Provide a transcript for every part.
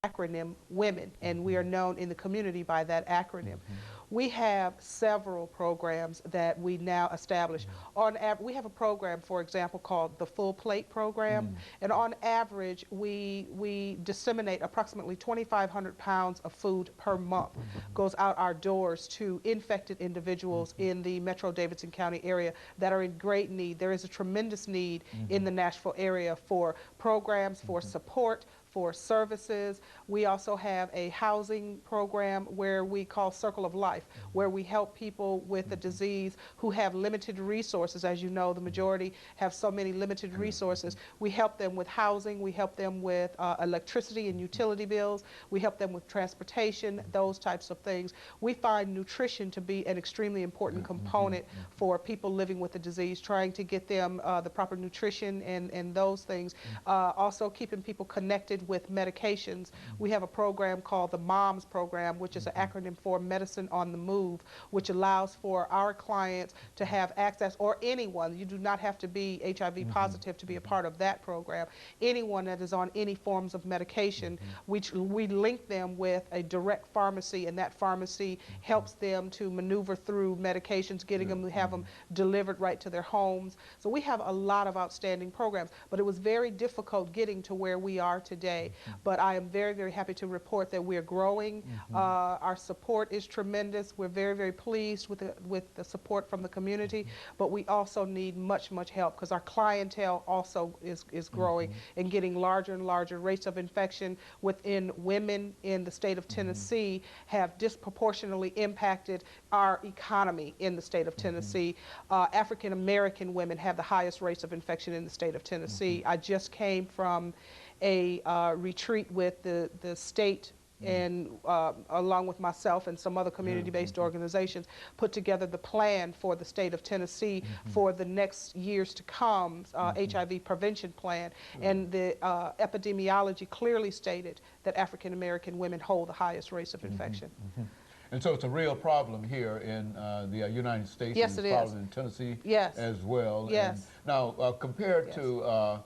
acronym WO.M.E.N, and we are known in the community by that acronym. We have several programs that we now establish. We have a program, for example, called the Full Plate Program, and on average, we disseminate approximately 2,500 pounds of food per month. Goes out our doors to infected individuals in the Metro Davidson County area that are in great need. There is a tremendous need in the Nashville area for programs, for support, for services. We also have a housing program where we call Circle of Life, where we help people with the disease who have limited resources. As you know, the majority have so many limited resources. We help them with housing, we help them with electricity and utility bills, we help them with transportation, those types of things. We find nutrition to be an extremely important component for people living with the disease, trying to get them the proper nutrition and those things. Also keeping people connected with medications. We have a program called the MOMS program, which is an acronym for Medicine on the Move, which allows for our clients to have access, or anyone, you do not have to be HIV positive to be a part of that program. Anyone that is on any forms of medication, we link them with a direct pharmacy, and that pharmacy helps them to maneuver through medications, getting them to have them delivered right to their homes. So we have a lot of outstanding programs, but it was very difficult getting to where we are today. But I am very, very happy to report that we're growing. Our support is tremendous. We're very, very pleased with the support from the community, but we also need much, much help because our clientele also is growing and getting larger and larger. Rates of infection within women in the state of Tennessee have disproportionately impacted our economy in the state of Tennessee. African American women have the highest rates of infection in the state of Tennessee. I just came from a retreat with the state and along with myself and some other community-based organizations, put together the plan for the state of Tennessee for the next years to come, HIV prevention plan. And the epidemiology clearly stated that African American women hold the highest rates of infection. And so it's a real problem here in the United States. Yes, it is. Problem in Tennessee as well. Yes. And now, compared to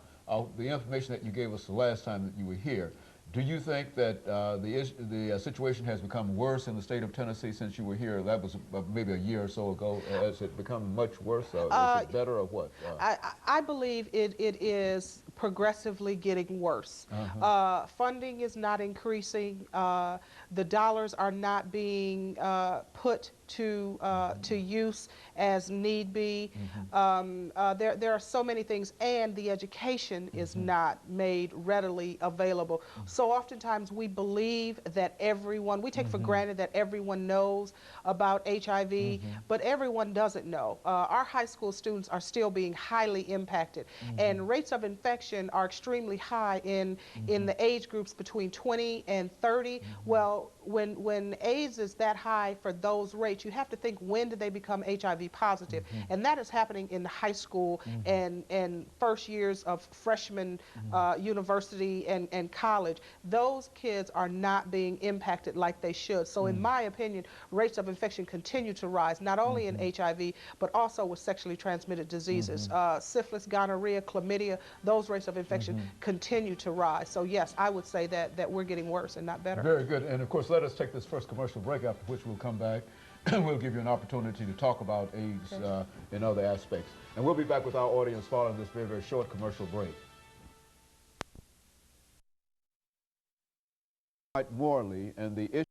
the information that you gave us the last time that you were here, do you think that the situation has become worse in the state of Tennessee since you were here? That was maybe a year or so ago. Has it become much worse? Is it better or what? I believe it is progressively getting worse. Funding is not increasing. The dollars are not being put to use as need be. There are so many things, and the education is not made readily available. So oftentimes we believe that we take for granted that everyone knows about HIV, but everyone doesn't know. Our high school students are still being highly impacted, and rates of infection are extremely high in the age groups between 20 and 30. Well, when AIDS is that high for those rates, you have to think, when did they become HIV positive? And that is happening in the high school and first years of freshman university and college. Those kids are not being impacted like they should. So in my opinion, rates of infection continue to rise, not only in HIV, but also with sexually transmitted diseases. Syphilis, gonorrhea, chlamydia, those rates of infection continue to rise. So yes, I would say that we're getting worse and not better. Very good. And of course, let us take this first commercial break, after which we'll come back and we'll give you an opportunity to talk about AIDS in other aspects. And we'll be back with our audience following this very, very short commercial break. CWyatt-Morley and the issue